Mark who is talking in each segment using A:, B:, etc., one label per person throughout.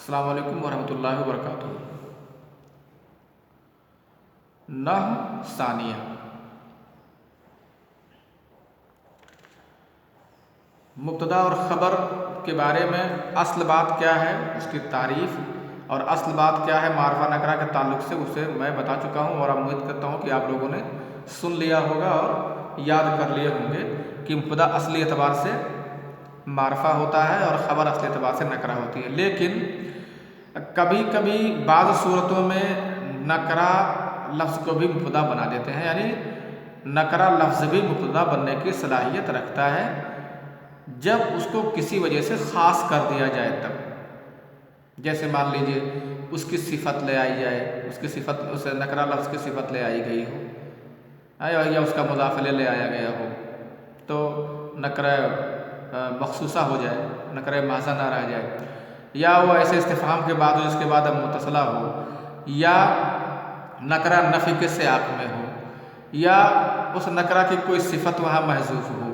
A: अस्सलाम वालेकुम वरहमतुल्लाहि वबरकातुहू। नह सानिया। मुब्तदा और ख़बर के बारे में असल बात क्या है, उसकी तारीफ़, और असल बात क्या है मारफा नकरा के ताल्लुक़ से, उसे मैं बता चुका हूँ और उम्मीद करता हूँ कि आप लोगों ने सुन लिया होगा और याद कर लिए होंगे कि मुब्तदा असली एतबार से मारफा होता है और ख़बर असली एतबार से नकरा होती है। लेकिन कभी कभी बाज़ सूरतों में नकरा लफ्ज़ को भी मुब्तदा बना देते हैं, यानी नकरा लफ्ज़ भी मुब्तदा बनने की सलाहियत रखता है जब उसको किसी वजह से ख़ास कर दिया जाए तब। जैसे मान लीजिए उसकी सिफत ले आई जाए, उसकी सिफत, उस नकरा लफ्ज़ की सिफत ले आई गई हो या उसका मुज़ाफ़ ले आया गया हो तो नकरा मखसूसा हो जाए, नकरा माज़ा ना रह जाए, या वो ऐसे इस्तिफ़हाम के बाद हो जिसके बाद अब मुतसला हो, या नकरा नफ़ी के सियाक़ में हो, या उस नकरा की कोई सिफत वहाँ महज़ूफ़ हो,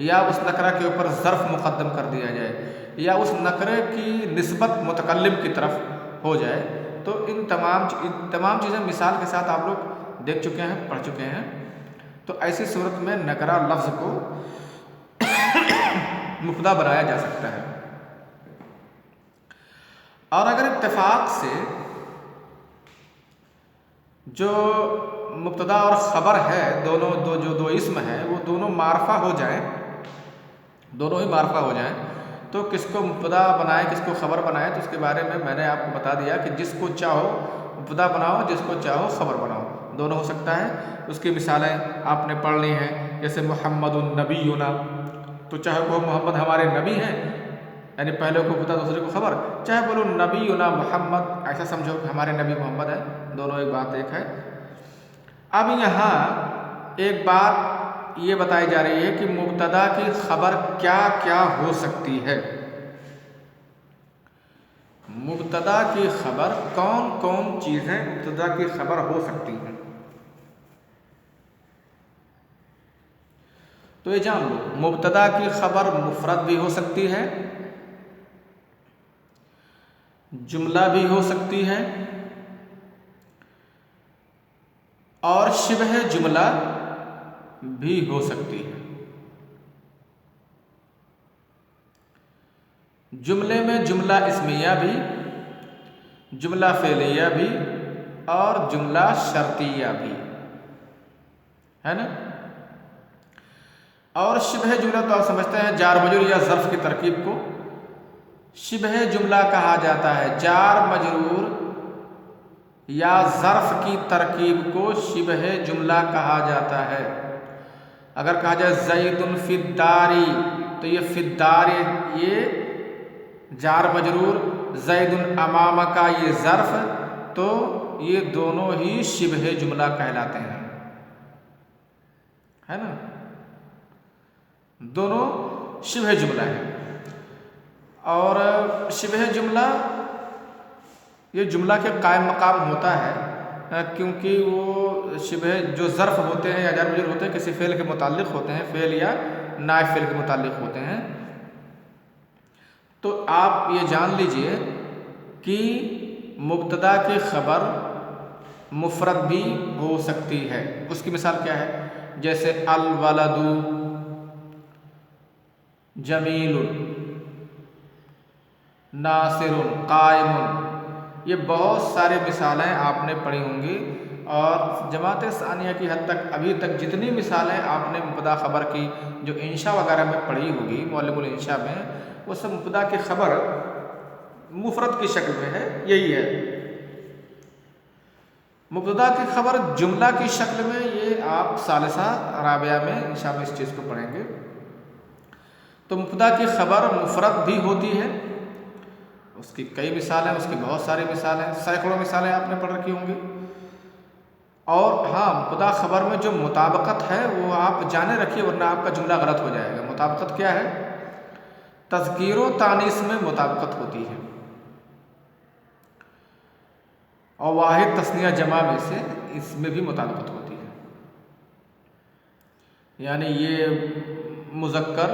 A: या उस नकरा के ऊपर ज़र्फ़ मुक़द्दम कर दिया जाए, या उस नकरे की निस्बत मुतकल्लिम की तरफ हो जाए। तो इन तमाम चीज़ें मिसाल के साथ आप लोग देख चुके हैं, पढ़ चुके हैं। तो ऐसी सूरत में नकरा लफ्ज़ को मुब्तदा बनाया जा सकता है। और अगर इत्तेफाक से जो मुब्तदा और ख़बर है, दो इस्म है, वो दोनों मारफा हो जाएं, दोनों ही मारफा हो जाएं, तो किसको मुब्तदा बनाए किसको ख़बर बनाए, तो उसके बारे में मैंने आपको बता दिया कि जिसको चाहो मुब्तदा बनाओ, जिसको चाहो ख़बर बनाओ, दोनों हो सकता है। उसकी मिसालें आपने पढ़ ली हैं, जैसे मुहम्मदुन नबियुना, तो चाहे वो मोहम्मद हमारे नबी हैं, यानी पहले को मुब्तदा दूसरे को ख़बर, चाहे बोलो नबियुना मोहम्मद, ऐसा समझो कि हमारे नबी मोहम्मद है, दोनों एक बात एक है। अब यहाँ एक बात ये बताई जा रही है कि मुब्तदा की ख़बर क्या क्या हो सकती है। मुब्तदा की ख़बर कौन कौन चीज़ें मुब्तदा की ख़बर हो सकती हैं, तो ये जान लो। मुब्तदा की ख़बर मुफ़रद भी हो सकती है, जुमला भी हो सकती है, और शिबह जुमला भी हो सकती है। जुमले में जुमला इस्मिया भी, जुमला फ़ेलिया भी, और जुमला शर्तिया भी है ना। और शिबह जुमला तो आप समझते हैं जार मजरूर या ज़र्फ़ की तरकीब को शिबह जुमला कहा जाता है। जार मजरूर या ज़र्फ़ की तरकीब को शिबह जुमला कहा जाता है। अगर कहा जाए ज़ैदुन फ़िद्दारी, तो ये फ़िद्दार ये जार मजरूर, ज़ैदुन अमामा का ये ज़र्फ़, तो ये दोनों ही शिबह जुमला कहलाते हैं, है ना, दोनों शिबह जुमला है। और शिबह जुमला ये जुमला के कायम मकाम होता है क्योंकि वो शिबह जो ज़र्फ़ होते हैं या जार मजरूर होते हैं किसी फ़ेल के मुताल्लिक़ होते हैं, फ़ेल या नायब फ़ेल के मुताल्लिक़ होते हैं। तो आप ये जान लीजिए कि मुब्तदा की ख़बर मुफ़रद भी हो सकती है। उसकी मिसाल क्या है, जैसे अल वलदु जमीलुन, नासिरुन, कायमुन, ये बहुत सारी मिसालें आपने पढ़ी होंगी। और जमात सानिया की हद तक अभी तक जितनी मिसालें आपने मुब्तदा ख़बर की जो इंशा वगैरह में पढ़ी होगी, मौलिमुल इंशा में, वो सब मुब्तदा की ख़बर मुफ़रद की शक्ल में है। यही है मुब्तदा की ख़बर जुमला की शक्ल में, ये आप सालिसा राबिया में इंशाअल्लाह इस चीज़ को पढ़ेंगे। तो मुब्तदा की ख़बर मुफ़रद भी होती है, उसकी कई मिसालें, उसकी बहुत सारी मिसालें, सैकड़ों मिसालें आपने पढ़ रखी होंगी। और हाँ, मुब्तदा ख़बर में जो मुताबकत है वो आप जाने रखिए, वरना आपका जुमला गलत हो जाएगा। मुताबकत क्या है, तज़कीर व तानीस में मुताबकत होती है, और वाहिद तस्निया जमा में से इसमें भी मुताबकत होती है। यानी ये मुज़क्कर,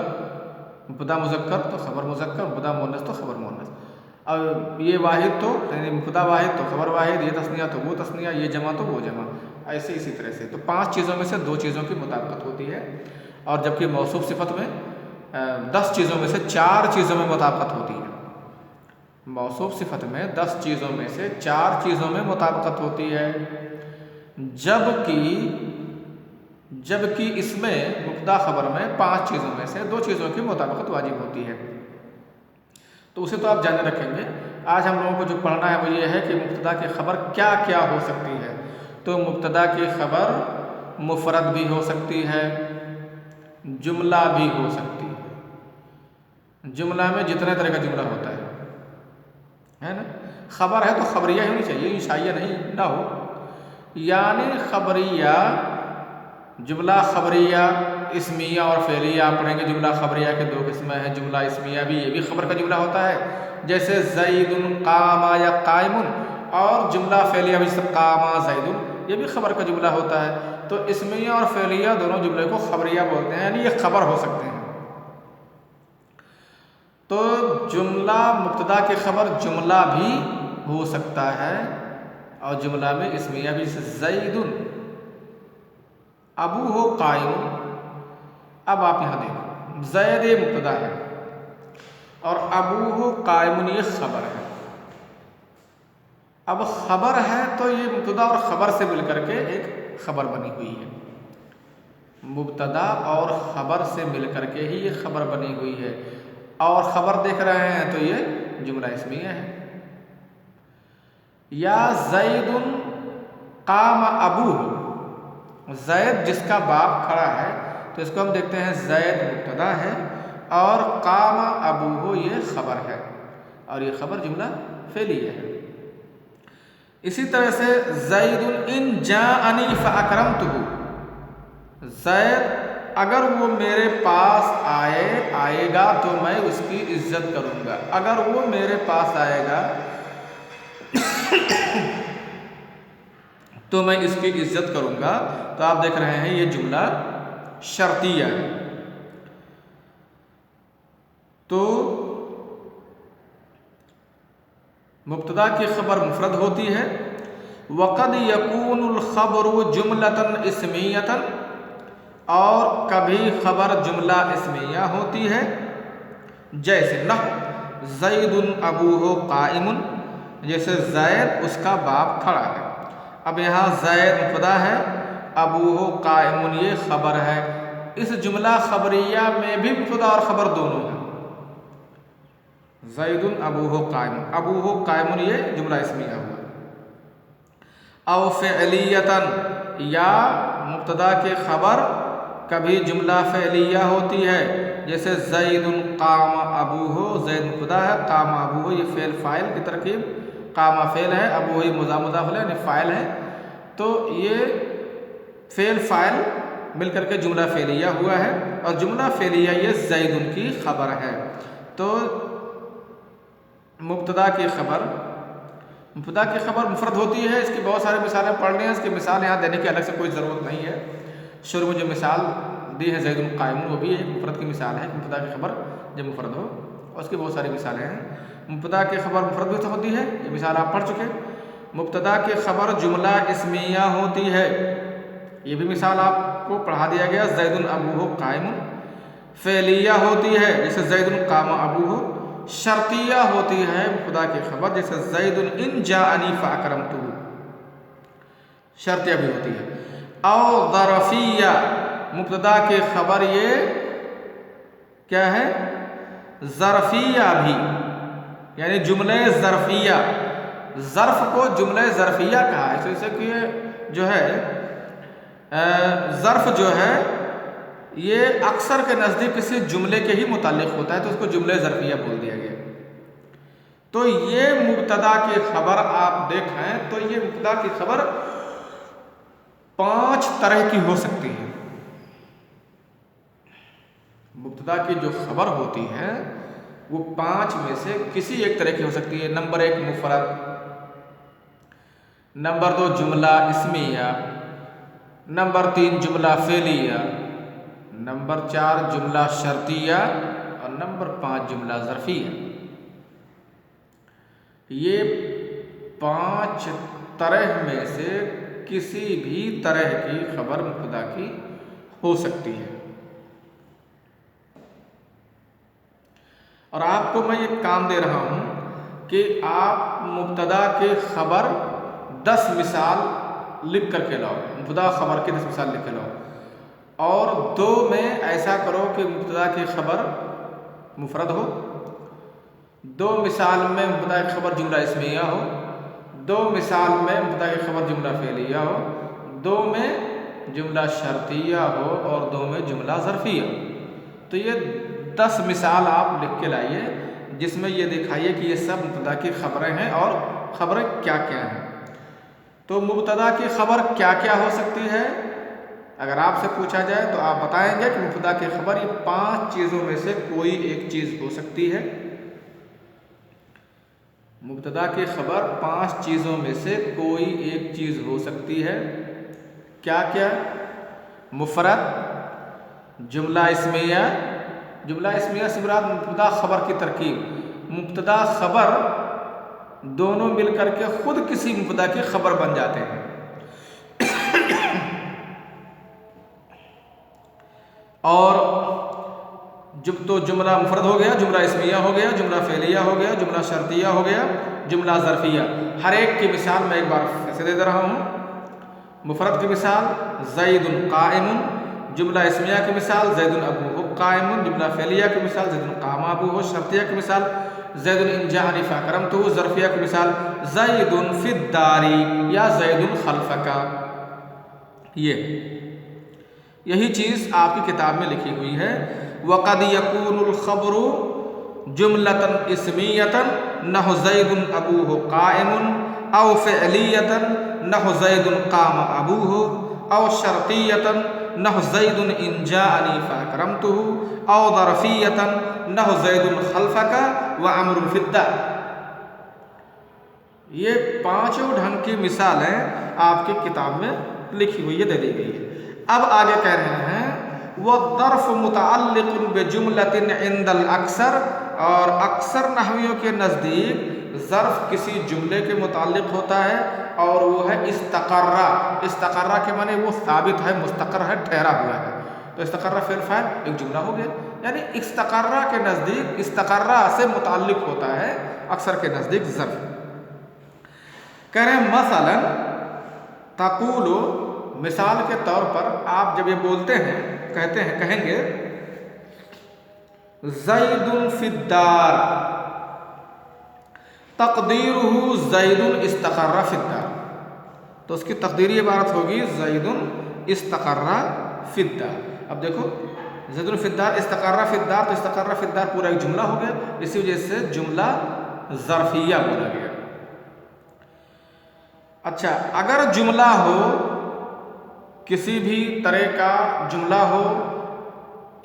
A: मुब्तदा मुज़क्कर तो ख़बर मुज़क्कर, मुब्तदा मुअन्नस तो ख़बर मुअन्नस। अब ये वाहिद तो यानी मुब्तदा वाहिद तो खबर वाहिद, ये तस्निया तो वो तस्निया, ये जमा तो वो जमा, ऐसे इसी तरह से। तो 5 चीज़ों में से 2 चीज़ों की मुताबिकत होती है, और जबकि मौसूफ सिफत में 10 चीज़ों में से 4 चीज़ों में मुताबिकत होती है। मौसूफ सिफत में 10 चीज़ों में से 4 चीज़ों में मुताबिकत होती है, जबकि इसमें मुब्तदा खबर में 5 चीज़ों में से 2 चीज़ों की मुताबिकत वाजिब होती है। तो उसे तो आप जाने रखेंगे। आज हम लोगों को जो पढ़ना है वो ये है कि मुब्तदा की खबर क्या क्या हो सकती है। तो मुब्तदा की खबर मुफरद भी हो सकती है, जुमला भी हो सकती है। जुमला में जितने तरह का जुमला होता है ना। खबर है तो खबरिया ही होनी चाहिए, इंशाइया नहीं ना हो। यानी खबरिया, जुमला खबरिया, इस्मिया और फेलिया। आप पढ़ेंगे जुमला खबरिया के 2 किस्में हैं, जुमला इस्मिया भी, ये भी खबर का जुमला होता है, जैसे ज़ैदुन कामा या कायमुन, और जुमला फेलिया भी कामा ज़ैदुन, ये भी खबर का जुमला होता है। तो इस्मिया और फेलिया दोनों जुमले को खबरिया बोलते हैं, यानी ये खबर हो सकते हैं। तो जुमला मुब्तदा की खबर जुमला भी हो सकता है, और जुमला में इस्मिया भी, ज़ैदुन अबू हो कायम। अब आप यहाँ देखो, ज़ैद ये मुब्तदा है और अबू हो कायमुन ये खबर है। अब खबर है तो ये मुब्तदा और खबर से मिलकर के एक खबर बनी हुई है। मुब्तदा और खबर से मिलकर के ही ये खबर बनी हुई है, और खबर देख रहे हैं तो ये जुमला इस्मिया है। या ज़ैदुन काम अबू, ज़ैद जिसका बाप खड़ा है, तो इसको हम देखते हैं ज़ैद मुब्तदा है और काम अबू हो ये खबर है, और ये खबर जुमला फेलिया है। इसी तरह से ज़ैदुन इन जाअनी फ़अकरमतुहु, ज़ैद अगर वो मेरे पास आएगा तो मैं उसकी इज्जत करूँगा। अगर वो मेरे पास आएगा तो मैं इसकी इज्जत करूँगा। तो आप देख रहे हैं ये जुमला शर्तिया है। तो मुब्तदा की खबर मुफरद होती है। वक़द यकूनुल ख़बरु जुमलतन इस्मियतन, और कभी खबर जुमला इस्मिया होती है, जैसे नह ज़ैदुन अबूहु काइमुन, जैसे ज़ैद उसका बाप खड़ा है। अब यहाँ ज़ैद मुब्तदा है, अबूहु काइमुन ये खबर है। इस जुमला खबरिया में भी मुब्तदा और खबर दोनों हैं। ज़ैदुन अबूहु काइमुन, अबूहु काइमुन ये जुमला इस्मिया हुआ। औ फ़िअलियतन, या मुब्तदा की खबर कभी जुमला फ़िअलिया होती है, जैसे ज़ैदुन कामा अबूहु, ज़ैद मुब्तदा है, कामा अबूहु ये फ़ेल फ़ाइल की तरकीब, कामा फ़ेल है, अबूहु ये मुज़ाफ़ है यानी फ़ाइल है। तो ये फ़ेल फ़ाइल मिलकर के जुमला फ़ेलिया हुआ है, और जुमला फ़ेलिया ये ज़ैदुन की खबर है। तो मुब्तदा की खबर मुफरद होती है। इसकी बहुत सारी मिसालें पढ़नी हैं, इसकी मिसाल यहाँ देने की अलग से कोई ज़रूरत नहीं है। शुरू में जो मिसाल दी है ज़ैदुन काइमुन, वो भी एक मुफरद की मिसाल है। मुब्तदा की खबर जब मुफरद हो, और उसकी बहुत सारी मिसालें हैं। मुब्तदा की खबर मुफरद भी होती है, ये मिसाल आप पढ़ चुके। मुब्तदा की खबर जुमला इस्मिया होती है, ये भी मिसाल आपको पढ़ा दिया गया। ज़ैदुन अबूहु काइमुन फ़ेलिया होती है, जैसे ज़ैदुन कामा अबूहु। शर्तिया होती है मुब्तदा की खबर, जैसे ज़ैदुन इन जाअनी फ़अकरमतुहु, शर्तिया भी होती है। औ ज़रफ़िया, मुब्तदा की खबर ये क्या है, ज़रफ़िया भी, यानी जुमले ज़रफ़िया। ज़र्फ़ को जुमले ज़रफ़िया कहा है, जैसे कि जो है ज़र्फ़ जो है ये अक्सर के नज़दीक किसी जुमले के ही मुतालिक होता है, तो उसको जुमले ज़रफ़िया बोल दिया गया। तो ये मुब्तदा की खबर आप देखें तो ये मुब्तदा की खबर 5 तरह की हो सकती है। मुब्तदा की जो खबर होती है वो 5 में से किसी एक तरह की हो सकती है। नंबर 1 मुफरद, नंबर 2 जुमला इस्मिया, नंबर 3 जुमला फ़ेलिया, नंबर 4 जुमला शर्तिया, और नंबर 5 जुमला ज़रफ़िया। ये 5 तरह में से किसी भी तरह की खबर मुब्तदा की हो सकती है। और आपको मैं ये काम दे रहा हूँ कि आप मुब्तदा के खबर 10 मिसाल लिख करके लाओ, मुब्तदा खबर की 10 मिसाल लिख के लाओ, और 2 में ऐसा करो कि मुब्तदा की खबर मुफरद हो, 2 मिसाल में मुब्तदा की खबर जुमला इस्मिया हो, 2 मिसाल में मुब्तदा की खबर जुमला फ़ेलिया हो, 2 में जुमला शर्तिया हो और 2 में जुमला ज़र्फिया। तो ये 10 मिसाल आप लिख के लाइए जिसमें ये दिखाइए कि ये सब मुब्तदा की खबरें हैं और खबरें क्या क्या हैं। तो मुब्तदा की खबर क्या क्या हो सकती है अगर आपसे पूछा जाए तो आप बताएंगे कि मुब्तदा की खबर ये 5 चीज़ों में से कोई एक चीज़ हो सकती है। मुब्तदा की खबर 5 चीज़ों में से कोई एक चीज़ हो सकती है। क्या क्या? मुफरद, जुमला इस्मिया, जुमला इस्मिया से मुराद मुब्तदा खबर की तरकीब, मुब्तदा खबर दोनों मिलकर के खुद किसी मुब्तदा की खबर बन जाते हैं। और जब तो जुमला मुफरद हो गया, जुमला इस्मिया हो गया, जुमला फ़ेलिया हो गया, जुमला शर्तिया हो गया, जुमला ज़र्फिया। हर एक की मिसाल मैं एक बार ऐसे दे रहा हूँ। मुफरद की मिसाल ज़ैदुन काइमुन, जुमला इस्मिया की मिसाल ज़ैदुन अबूहु काइमुन, जुमला फ़ेलिया की मिसाल ज़ैदुन कामा अबूहु, शर्तिया की मिसाल ज़ैदुन इन जाअनी फ़अकरमतुहु, ज़र्फिया की मिसाल ज़ैदुन फ़िद्दारी या ज़ैदुन खल्फ़का। यही चीज़ आपकी किताब में लिखी हुई है। वक़द यकूनुल ख़बरु जुमलतन इस्मियतन नहु ज़ैदुन अबूहु काइमुन औ फ़िअलियतन नहु ज़ैदुन कामा अबूहु औ शर्तियतन नहु ज़ैदुन इन जाअनी फ़अकरमतुहु औ ज़रफ़ियतन नहु ज़ैदुन खल्फ़का व अम्रुन फ़िद्दार। ये 5 ढंग की मिसालें आपकी किताब में लिखी हुई है, दे दी गई है। अब आगे कह रहे हैं वह ज़र्फ़ मुतअल्लिक़ुन बिजुमलतिन इंदल अक्सर, और अक्सर नहवियों के नज़दीक ज़र्फ़ किसी जुमले के मुताल्लिक़ होता है और वो है इस्तक़र्रा। इस्तक़र्रा के माने वो साबित है, मुस्तक़र है, ठहरा हुआ है। तो इस्तक़र्रा फ़िल फ़ाइल एक जुमला हो गया, यानी इस्तक़र्रा के नज़दीक इस्तक़र्रा से मुताल्लिक़ होता है अक्सर के नज़दीक ज़र्फ़। कह रहे हैं मसलन तक़ूलु, मिसाल के तौर पर आप जब ये बोलते हैं, कहते हैं, कहेंगे ज़ैदुन फ़िद्दार, तक़दीरुहु ज़ैदुन इस्तक़र्रा फ़िद्दार। तो उसकी तक़दीरी इबारत होगी ज़ैदुन इस्तक़र्रा फ़िद्दार। अब देखो ज़ैदुन फ़िद्दार इस्तक़र्रा फ़िद्दार, तो इस्तक़र्रा फ़िद्दार पूरा एक जुमला हो गया, इसी वजह से जुमला ज़र्फ़िया बोला गया। अच्छा, अगर जुमला हो, किसी भी तरह का जुमला हो,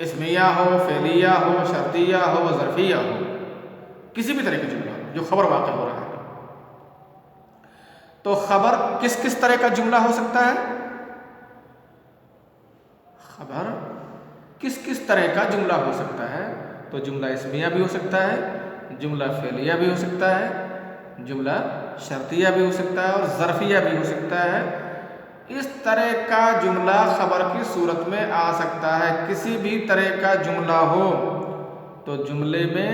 A: इस्मिया हो, फ़ेलिया हो, शर्तिया हो, ज़र्फिया हो, किसी भी तरह का जुमला हो जो खबर वाक़ हो रहा है, तो खबर किस किस तरह का जुमला हो सकता है? खबर किस किस तरह का जुमला हो सकता है? तो जुमला इस्मिया भी हो सकता है, जुमला फ़ेलिया भी हो सकता है, जुमला शर्तिया भी हो सकता है और ज़र्फिया भी हो सकता है। इस तरह का जुमला खबर की सूरत में आ सकता है। किसी भी तरह का जुमला हो तो जुमले में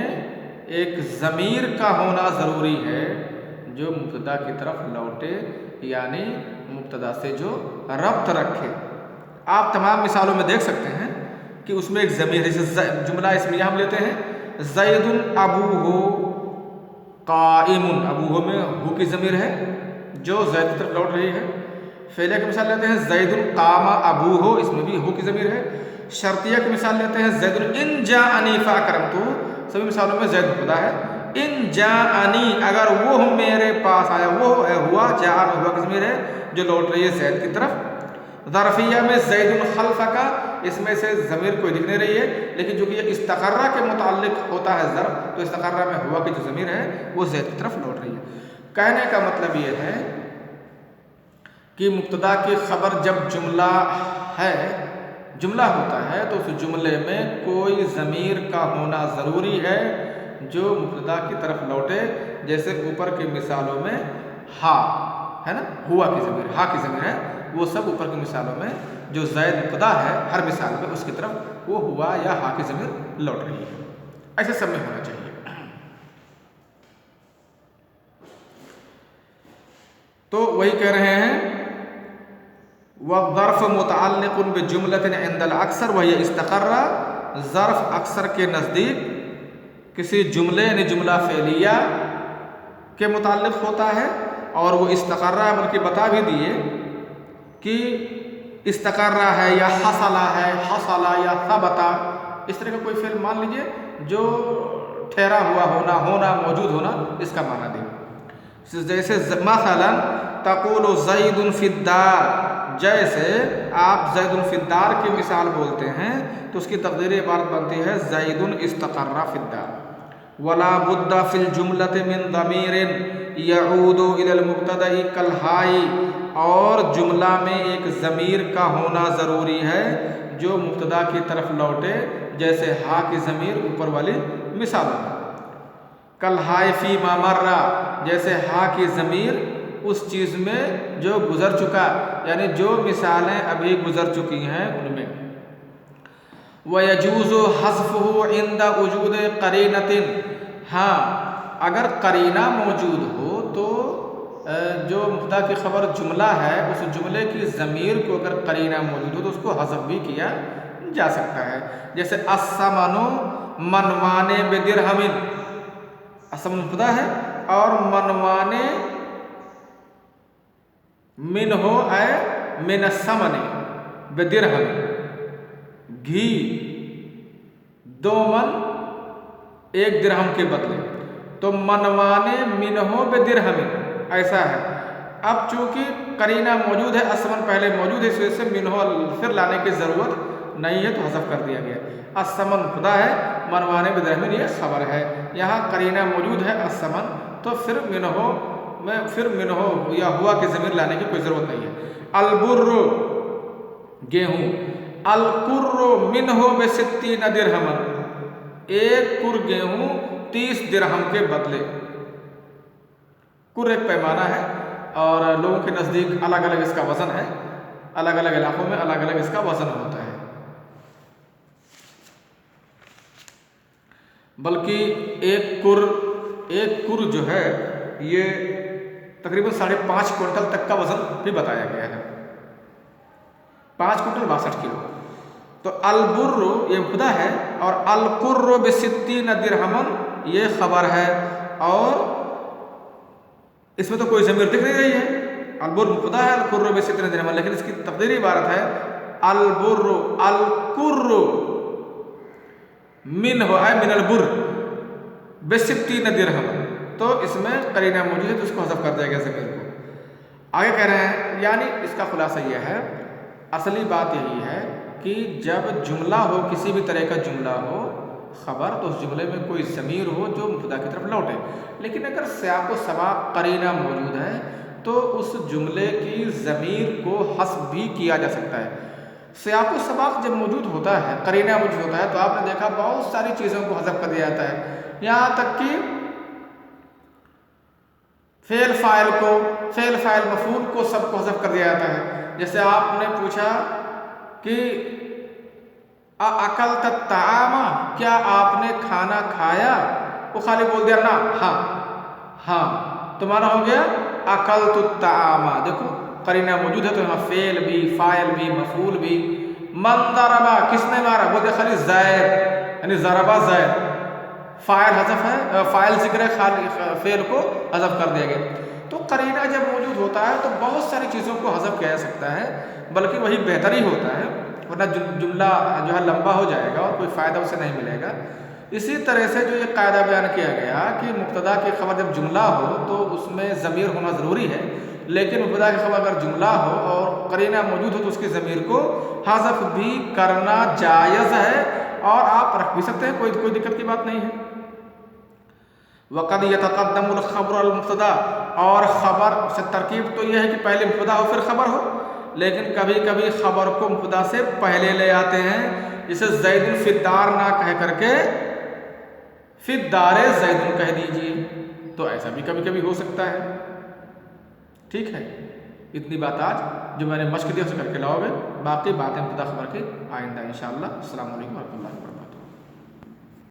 A: एक ज़मीर का होना ज़रूरी है जो मुब्तदा की तरफ लौटे, यानी मुब्तदा से जो रब्त रखे। आप तमाम मिसालों में देख सकते हैं कि उसमें एक ज़मीर, जैसे जुमला इसमें हम लेते हैं ज़ैदुन अबूहु काइमुन, अबूहु में हु की ज़मीर है जो ज़ैद की तरफ लौट रही है। फ़ेलिया की मिसाल लेते हैं ज़ैदुन कामा अबूहु, इसमें भी हु की ज़मीर है। शर्तिया की मिसाल लेते हैं ज़ैदुन इन जाअनी फ़अकरमतुहु, सभी मिसालों में ज़ैद मुब्तदा है। इन जाअनी, अगर वो मेरे पास आया, वो हुआ, जा में हुआ की ज़मीर है जो लौट रही है ज़ैद की तरफ। ज़रफ़िया में ज़ैदुन खल्फ़का, इसमें से ज़मीर कोई दिख नहीं रही है, लेकिन जो कि इस्तक़र्रा के मुताल्लिक़ होता है ज़र्फ़, तो इस्तक़र्रा में हुआ की जो ज़मीर है वो ज़ैद की तरफ लौट रही है। कहने का मतलब ये है कि मुब्तदा की खबर जब जुमला है, जुमला होता है तो उस जुमले में कोई ज़मीर का होना ज़रूरी है जो मुब्तदा की तरफ लौटे, जैसे ऊपर की मिसालों में हा है ना, हुआ की ज़मीर, हा की ज़मीर है, वो सब ऊपर की मिसालों में जो ज़ैद मुब्तदा है हर मिसाल में उसकी तरफ वो हुआ या हा की ज़मीर लौट रही है। ऐसे सब में होना चाहिए। तो वही कह रहे हैं वज़र्फ़ मुतअल्लिक़ुन बिजुमलतिन इंदल अक्सर वह इस्तक़र्रा, ज़र्फ़ अक्सर के नज़दीक किसी जुमले यानी जुमला फ़ेलिया के मुताल्लिक़ होता है, और वो इस्तक़र्रा बल्कि बता भी दिए कि इस्तक़र्रा है या हसला है, हसला या सबता, इस तरह का कोई फ़िल मान लीजिए जो ठहरा हुआ होना, होना, मौजूद होना, इसका माना दें। जैसे मसलन तक़ूलु ज़ैदुन फ़िद्दार, जैसे आप ज़ैदुन फ़िद्दार की मिसाल बोलते हैं तो उसकी तक़दीरी इबारत बनती है ज़ैदुन इस्तक़र्रा फ़िद्दार। वला बुद्दा फ़िल जुमलति मिन ज़मीरिन यऊदु इलल मुब्तदाई कल हाई, और जुमला में एक ज़मीर का होना ज़रूरी है जो मुब्तदा की तरफ लौटे, जैसे हा की ज़मीर ऊपर वाली मिसालों में। कल हाय फ़ी मा मर्रा, जैसे हा की ज़मीर उस चीज़ में जो गुज़र चुका, यानी जो मिसालें अभी गुज़र चुकी हैं उनमें। व यजूज़ु हज़्फ़ुहु इंद वजूद क़रीनतिन, हाँ अगर करीना मौजूद हो तो जो मुब्तदा की ख़बर जुमला है उस जुमले की ज़मीर को अगर करीना मौजूद हो तो उसको हज़फ़ भी किया जा सकता है। जैसे अस्समनु मनवाने बिदिरहमिन, असम मुब्तदा है और मनवाने मिन हो आए मिन समने बिदिरहम, घी 2 मन 1 दिरहम के बदले, तो मनवाने मिन हो बिदिरहम ऐसा है। अब चूंकि करीना मौजूद है, असमन पहले मौजूद है, इस वजह से मिन हो फिर लाने की ज़रूरत नहीं है तो हज़फ कर दिया गया। असमन खुदा है, मनवाने बिदिरहम ये खबर है, यहाँ करीना मौजूद है असमन, तो फिर मिनहो में फिर मिनहो या हुआ की ज़मीर लाने की कोई ज़रूरत नहीं है। अलबुर्र गेहूँ, अलकुर्र मिनहो बिसित्तीन दिरहमन, 1 कुर गेहूँ 30 दिरहम के बदले। कुर एक पैमाना है और लोगों के नज़दीक अलग अलग इसका वज़न है, अलग अलग इलाक़ों में अलग अलग इसका वज़न होता है। बल्कि एक कुर जो है ये तकरीबन 5.5 क्विंटल तक का वज़न भी बताया गया है, 5 क्विंटल 62 किलो। तो अलबुर्र ये खुदा है और अलकुर्र बिसित्तीन दिरहमन ये खबर है, और इसमें तो कोई ज़मीर दिख नहीं रही है। अलबुर्र खुदा है, अलकुर्र बिसित्तीन दिरहमन, लेकिन इसकी तक़दीरी इबारत है अलबुर्र अलकुर्र मिन हो आए मिनल बुर्र बिसित्तीन दिरहम, तो इसमें करीना मौजूद है तो उसको हज़फ कर दिया गया ज़मीर को। आगे कह रहे हैं, यानी इसका खुलासा यह है, असली बात यही है कि जब जुमला हो, किसी भी तरह का जुमला हो ख़बर, तो उस जुमले में कोई ज़मीर हो जो मुब्तदा की तरफ लौटे। लेकिन अगर सियाक़ व सबाक़ करीना मौजूद है तो उस जुमले की ज़मीर को हस्ब भी किया जा सकता है। सियाक़ व सबाक़ जब मौजूद होता है, करीना मौजूद होता है, तो आपने देखा बहुत सारी चीज़ों को हज़फ कर दिया जाता है, यहाँ तक कि फ़ेल फ़ाइल मफ़ूल को सबको हज़फ कर दिया जाता है। जैसे आपने पूछा कि अकल तत्तामा, क्या आपने खाना खाया, वो खाली बोल दिया ना, हाँ, तुम्हारा हो गया अकल तुत्तामा। देखो करीना मौजूद है तो यहाँ फ़ेल भी, फ़ाइल भी, मफ़ूल भी। मन दरबा, किसने मारा, बोलते खाली ज़ैद, यानी ज़रबा ज़ैद, फ़ाइल हज़फ है, फ़ाइल ज़िक्र है, खाली फ़ेल को हज़फ कर दिया गया। तो करीना जब मौजूद होता है तो बहुत सारी चीज़ों को हज़फ किया जा सकता है, बल्कि वही बेहतर ही होता है, वरना जुमला जो है लंबा हो जाएगा और कोई फ़ायदा उसे नहीं मिलेगा। इसी तरह से जो ये कायदा बयान किया गया कि मुब्तदा की खबर जब जुमला हो तो उसमें ज़मीर होना ज़रूरी है, लेकिन मुब्तदा की खबर अगर जुमला हो और करीना मौजूद हो तो उसकी ज़मीर को हज़फ भी करना जायज़ है, और आप रख भी सकते हैं, कोई दिक्कत की बात नहीं है। वक़द यतक़द्दमुल ख़बर अल मुब्तदा, और ख़बर से तरकीब तो यह है कि पहले मुब्तदा हो फिर ख़बर हो, लेकिन कभी कभी ख़बर को मुब्तदा से पहले ले आते हैं, जिसे ज़ैदुन फ़िद्दार ना कह करके फिर दारे ज़ैदुन कह दीजिए, तो ऐसा भी कभी कभी हो सकता है। ठीक है, इतनी बात आज जो मैंने मश्क दी उसे करके लाओगे, बाकी बातें मुब्तदा खबर की आइंदा इंशाअल्लाह। अस्सलामु अलैकुम व रहमतुल्लाहि व बरकातुहू।